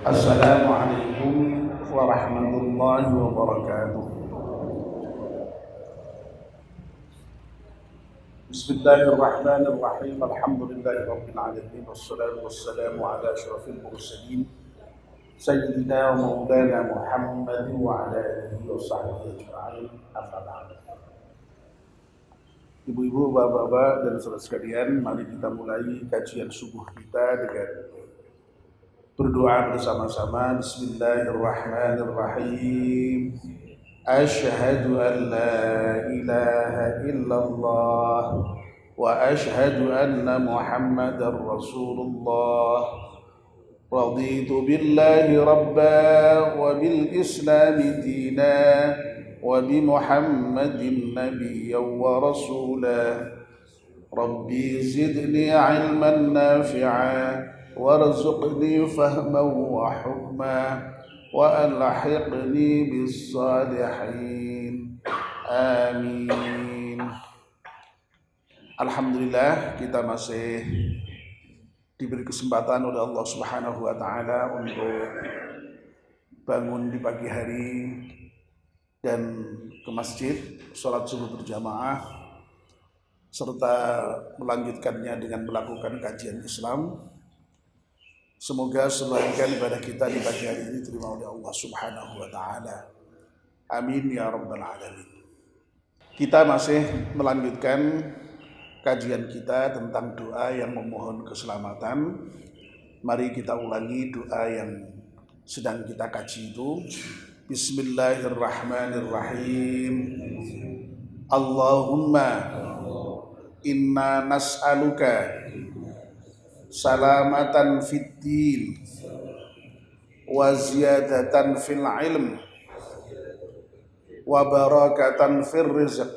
Assalamualaikum warahmatullahi wabarakatuh. Bismillahirrahmanirrahim. Alhamdulillahirabbil alamin wassalatu wassalamu ala asyrafil mursalin sayyidina wa maulana Muhammadin wa ala alihi wa sahbihi ajma'in. Amma ba'd. Ibu-ibu, bapak-bapak dan saudara sekalian, mari kita mulai kajian subuh kita dengan berdoa bersama-sama. Bismillahirrahmanirrahim. Asyhadu an la ilaha illallah wa asyhadu anna Muhammadar Rasulullah. Raditu billahi rabba wa bil islami dina wa bi Muhammadin nabiyyan wa rasula. Rabbi zidni ilman nafi'a warzuqni fahman wa hukma wa alhiqni bis salihin. Amin. Alhamdulillah, kita masih diberi kesempatan oleh Allah Subhanahu wa taala untuk bangun di pagi hari dan ke masjid salat subuh berjamaah serta melanjutkannya dengan melakukan kajian Islam. Semoga sebagian ibadah kita di pagi hari ini diterima oleh Allah Subhanahu wa taala. Amin ya rabbal alamin. Kita masih melanjutkan kajian kita tentang doa yang memohon keselamatan. Mari kita ulangi doa yang sedang kita kaji itu. Bismillahirrahmanirrahim. Allahumma inna nas'aluka salamatan fid din wa ziyadatan fil ilm wa barakatan fir rizq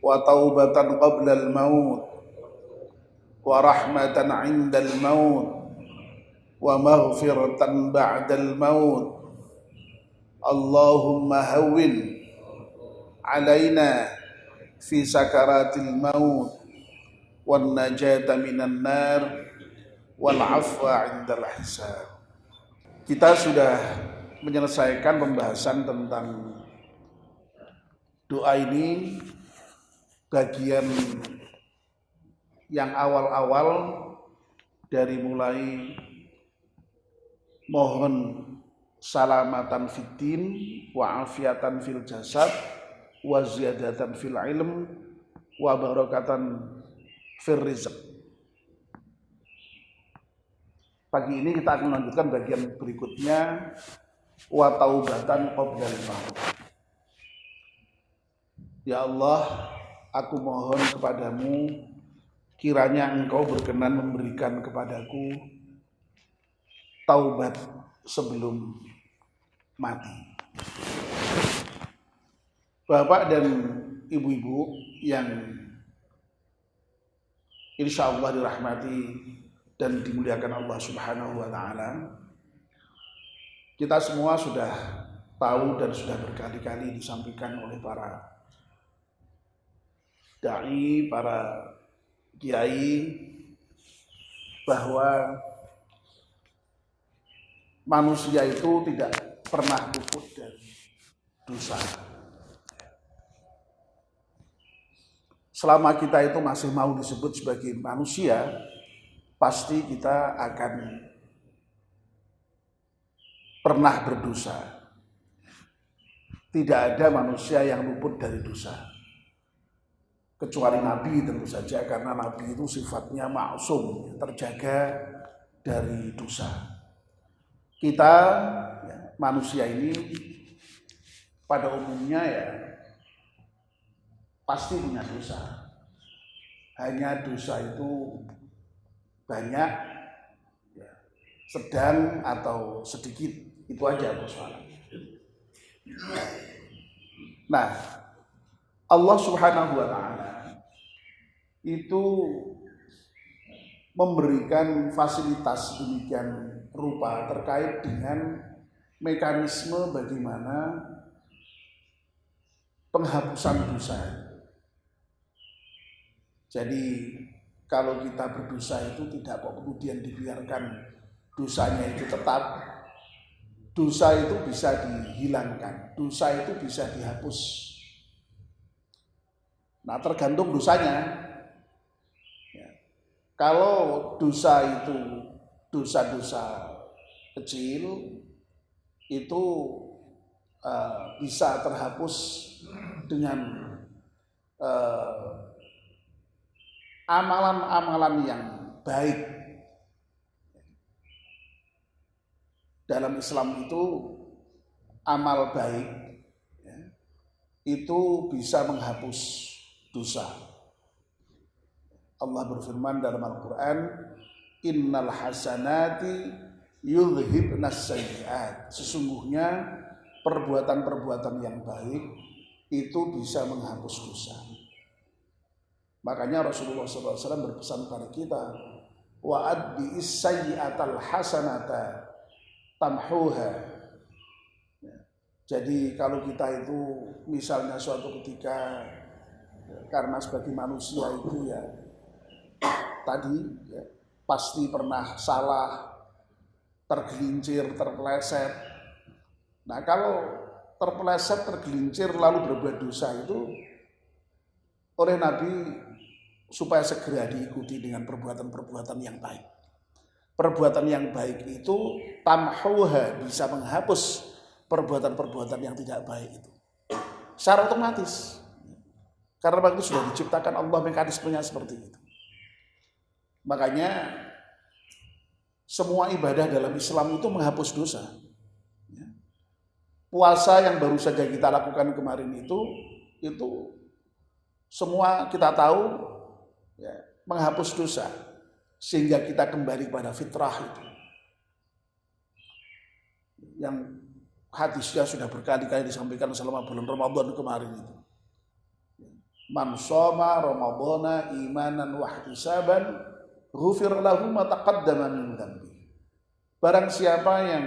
wa taubatan qabla al maut wa rahmatan 'inda al maut wa maghfiratan ba'da al maut. Allahumma hawwin 'alaina fi sakaratil maut wan najata minan nar wal afwa 'indal hisab. Kita sudah menyelesaikan pembahasan tentang doa ini, bagian yang awal-awal dari mulai mohon salamatan fiddin wa afiatan fil jasad wa ziyadatan fil ilm wa barakatan fir rizq. Pagi ini kita akan melanjutkan bagian berikutnya, wa taubatan qabla al-maut. Ya Allah, aku mohon kepadamu kiranya Engkau berkenan memberikan kepadaku taubat sebelum mati. Bapak dan ibu-ibu yang insya Allah dirahmati dan dimuliakan Allah Subhanahu wa taala, kita semua sudah tahu dan sudah berkali-kali disampaikan oleh para dai, para kiai, bahwa manusia itu tidak pernah luput dari dosa. Selama kita itu masih mau disebut sebagai manusia, pasti kita akan pernah berdosa. Tidak ada manusia yang luput dari dosa, kecuali Nabi tentu saja, karena Nabi itu sifatnya maksum, terjaga dari dosa. Kita manusia ini pada umumnya pasti punya dosa. Hanya dosa itu banyak, sedang atau sedikit, itu aja persoalan. Nah, Allah Subhanahu wa taala itu memberikan fasilitas demikian rupa terkait dengan mekanisme bagaimana penghapusan dosa. Jadi kalau kita berdosa itu tidak kok kemudian dibiarkan dosanya itu tetap, dosa itu bisa dihilangkan, dosa itu bisa dihapus. Nah, tergantung dosanya. Ya. Kalau dosa itu dosa-dosa kecil itu bisa terhapus dengan amalan-amalan yang baik. Dalam Islam itu amal baik ya, itu bisa menghapus dosa. Allah berfirman dalam Al-Quran, innal hasanati yudhibnas sayyi'at. Sesungguhnya perbuatan-perbuatan yang baik itu bisa menghapus dosa. Makanya Rasulullah SAW berpesan kepada kita, wa'ad bi'is sayyi'atal hasanata tamhuha. Jadi kalau kita itu misalnya suatu ketika karena sebagai manusia itu ya tadi ya, pasti pernah salah, tergelincir, terpeleset. Nah, kalau terpeleset, tergelincir lalu berbuat dosa itu oleh Nabi supaya segera diikuti dengan perbuatan-perbuatan yang baik. Perbuatan yang baik itu tamhuha, bisa menghapus perbuatan-perbuatan yang tidak baik itu secara otomatis. Karena waktu sudah diciptakan Allah mekanismenya seperti itu. Makanya semua ibadah dalam Islam itu menghapus dosa. Puasa yang baru saja kita lakukan kemarin itu semua kita tahu ya, menghapus dosa. Sehingga kita kembali pada fitrah itu. Yang hadisnya sudah berkali-kali disampaikan selama bulan Ramadan kemarin itu. Man shoma Ramadhana imanan wa ihtisaban ghufir lahu ma taqaddama min dhanbi. Barang siapa yang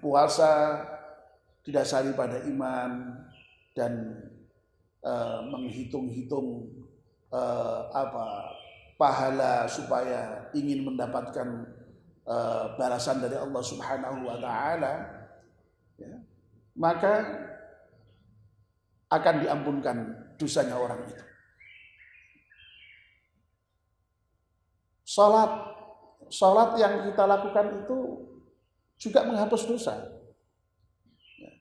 puasa didasari pada iman dan menghitung-hitung pahala supaya ingin mendapatkan balasan dari Allah Subhanahu wa taala, ya, maka akan diampunkan dosanya orang itu. Salat yang kita lakukan itu juga menghapus dosa. Ya.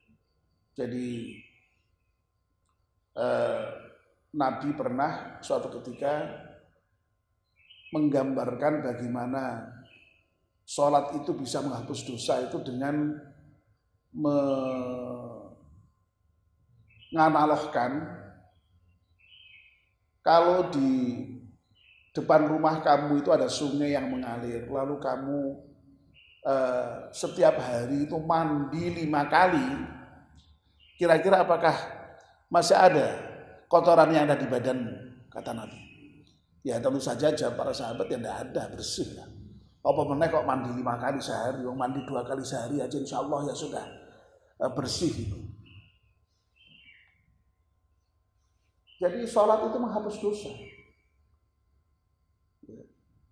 Jadi Nabi pernah suatu ketika menggambarkan bagaimana sholat itu bisa menghapus dosa itu dengan menganalogkan kalau di depan rumah kamu itu ada sungai yang mengalir, lalu kamu setiap hari itu mandi 5 kali, kira-kira apakah masih ada kotoran yang ada di badanmu? Kata Nabi. Ya tentu saja jawab para sahabat yang tidak ada, bersih lah. Apa benar kok mandi 5 kali sehari, mandi 2 kali sehari aja insya Allah ya sudah bersih itu. Jadi sholat itu menghapus dosa.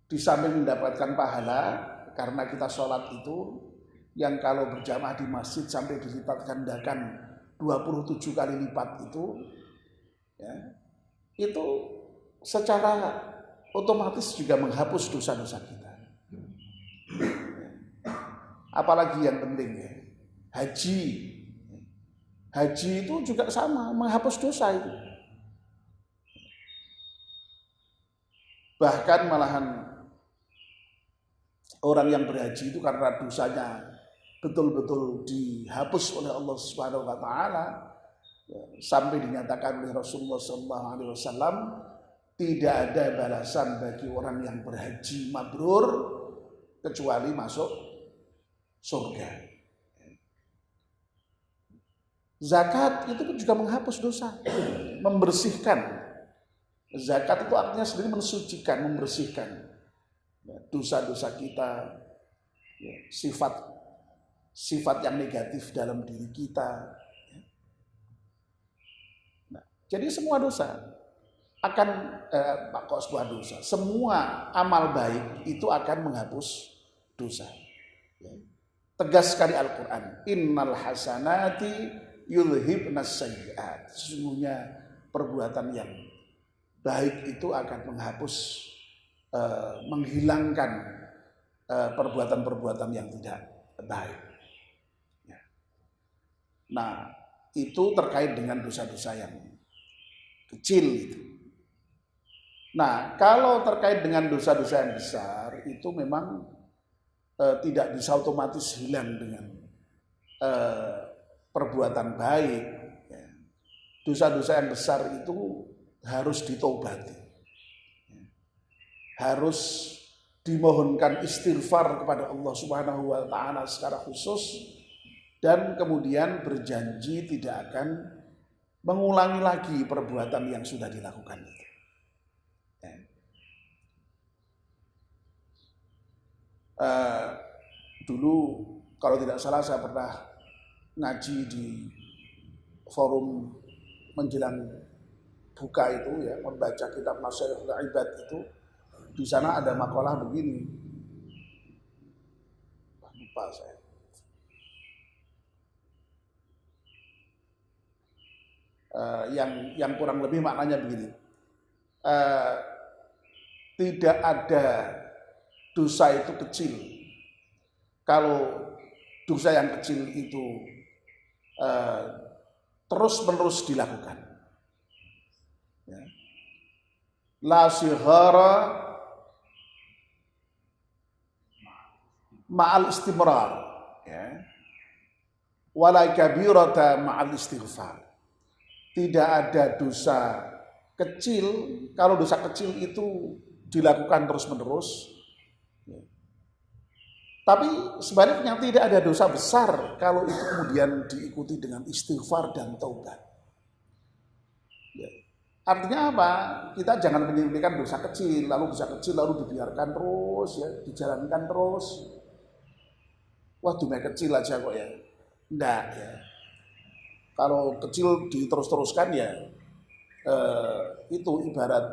Di samping mendapatkan pahala karena kita sholat itu yang kalau berjamaah di masjid sampai dilipat gandakan 27 kali lipat itu, ya, itu secara otomatis juga menghapus dosa-dosa kita. Apalagi yang penting ya, haji. Haji itu juga sama, menghapus dosa itu. Bahkan malahan orang yang berhaji itu karena dosanya betul-betul dihapus oleh Allah Subhanahu wa taala, sampai dinyatakan oleh Rasulullah SAW, tidak ada balasan bagi orang yang berhaji mabrur kecuali masuk surga. Zakat itu juga menghapus dosa, membersihkan. Zakat itu artinya sendiri mensucikan, membersihkan dosa-dosa kita, sifat yang negatif dalam diri kita. Nah, jadi semua dosa akan semua amal baik itu akan menghapus dosa. Ya. Tegas sekali Al-Quran. Innal hasanati yudhibnas sayyi'at. Sesungguhnya perbuatan yang baik itu akan menghapus, menghilangkan perbuatan-perbuatan yang tidak baik. Ya. Nah, itu terkait dengan dosa-dosa yang kecil itu. Nah, kalau terkait dengan dosa-dosa yang besar itu memang tidak bisa otomatis hilang dengan perbuatan baik. Ya. Dosa-dosa yang besar itu harus ditaubati, ya. Harus dimohonkan istighfar kepada Allah Subhanahu wa taala secara khusus, dan kemudian berjanji tidak akan mengulangi lagi perbuatan yang sudah dilakukan itu. Dulu kalau tidak salah saya pernah ngaji di forum menjelang buka itu, ya, membaca kitab Masyayikhul Ibad itu. Di sana ada makalah begini, lupa saya. Yang kurang lebih maknanya begini. Tidak ada dosa itu kecil kalau dosa yang kecil itu terus-menerus dilakukan. Ya. La sighara ma'al istimrar, ya. Wala kabirata ma'al istighfar. Tidak ada dosa kecil kalau dosa kecil itu dilakukan terus-menerus. Tapi sebaliknya tidak ada dosa besar kalau itu kemudian diikuti dengan istighfar dan taubat. Ya. Artinya apa? Kita jangan menyembunyikan dosa kecil, lalu dibiarkan terus, ya, dijalankan terus. Wah, dosa kecil aja kok ya. Enggak, ya. Kalau kecil diterus-teruskan ya itu ibarat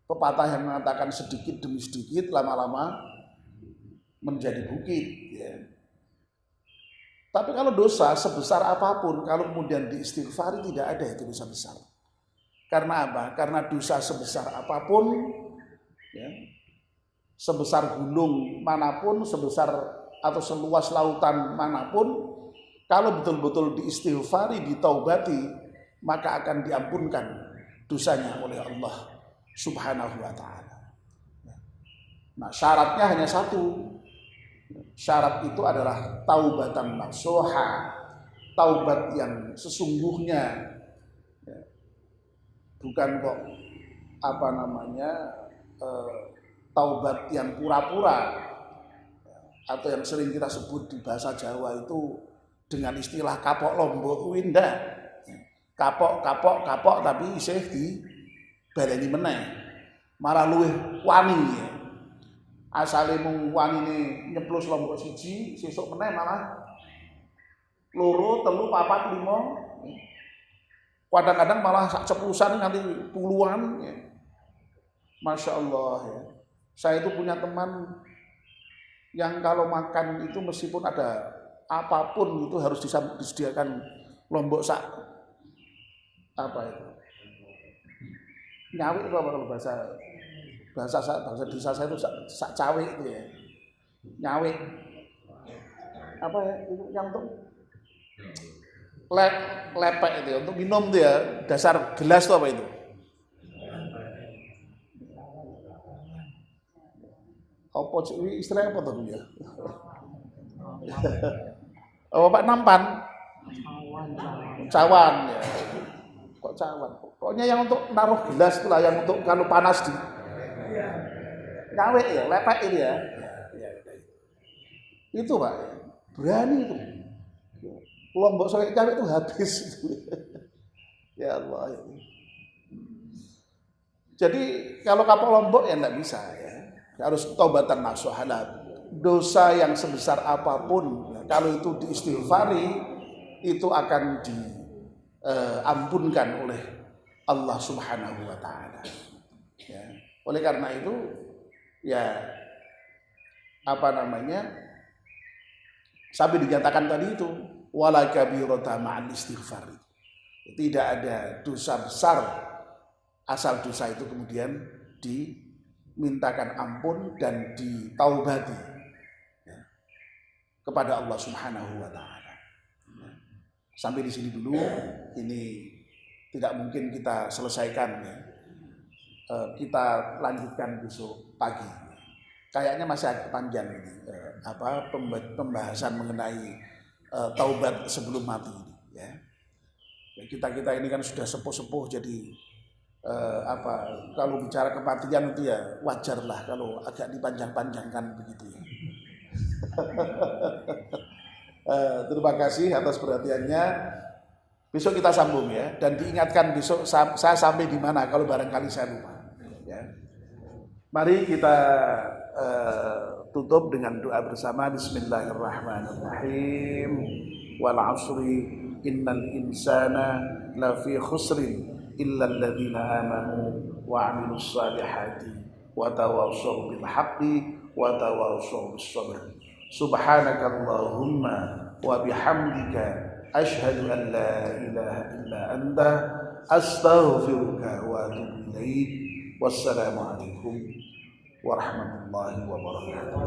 pepatah yang mengatakan sedikit demi sedikit lama-lama menjadi bukit, ya. Tapi kalau dosa sebesar apapun, kalau kemudian diistighfari, tidak ada itu dosa besar. Karena apa? Karena dosa sebesar apapun, ya, sebesar gunung manapun, sebesar atau seluas lautan manapun, kalau betul-betul diistighfari, ditaubati, maka akan diampunkan dosanya oleh Allah Subhanahu wa ta'ala. Nah, syaratnya hanya satu. Syarat itu adalah taubatan nasuha, taubat yang sesungguhnya, ya. Bukan kok taubat yang pura-pura, atau yang sering kita sebut di bahasa Jawa itu dengan istilah kapok lombok winda. Kapok tapi isih di baleni meneh, malah luwih wani, ya. Asale mung wanine nyeplus lombok siji, sesuk meneh malah loro, telu, papat, lima. Kadang-kadang malah sak ceplusan nanti puluhan, ya. Masya Allah, ya. Saya itu punya teman yang kalau makan itu meskipun ada apapun itu harus disediakan lombok sak nyawik itu apa kalau bahasa desa saya itu sak cawe itu, ya. Nyawik apa ya itu yang untuk lepek itu, untuk minum tuh, ya, dasar gelas itu apa itu? Apa istilahnya apa tuh, ya? Oh, Pak nampan. Cawan, ya. Kok cawan? Pokoknya yang untuk naruh gelas itulah, yang untuk kalau panas di nyawek, ya, lepek itu, ya. Itu Pak, berani itu. Lombok soal nyawek itu habis itu. Ya Allah. Jadi kalau kapok lombok ya enggak bisa, ya. Harus taubatan nasuha. Dosa yang sebesar apapun, ya, kalau itu diistighfari itu akan diampunkan oleh Allah Subhanahu wa taala. Ya. Oleh karena itu, ya, sampai dinyatakan tadi itu wala kabirata ma'al istighfar. Tidak ada dosa besar asal dosa itu kemudian dimintakan ampun dan ditaubati ya, kepada Allah Subhanahu wa taala. Sampai di sini dulu, ini tidak mungkin kita selesaikan ya. Kita lanjutkan besok pagi. Kayaknya masih agak panjang ini pembahasan mengenai taubat sebelum mati ini ya. Kita ini kan sudah sepuh-sepuh, jadi kalau bicara kematian itu ya wajarlah kalau agak dipanjang-panjangkan begitu ya. Terima kasih atas perhatiannya. Besok kita sambung ya, dan diingatkan besok saya sampai di mana kalau barangkali saya lupa ya. Mari kita tutup dengan doa bersama. Bismillahirrahmanirrahim. Wal 'ashri innal insana lafi khusrin illa alladhina amanu wa 'amilus salihati wa tawassaw bil haqqi wa tawassaw bis sabr. Subhanakallahumma wa bihamdika asyhadu an la ilaha illa anta astaghfiruka wa atubu ilaik. Wassalamu alaikum warahmatullahi wabarakatuh.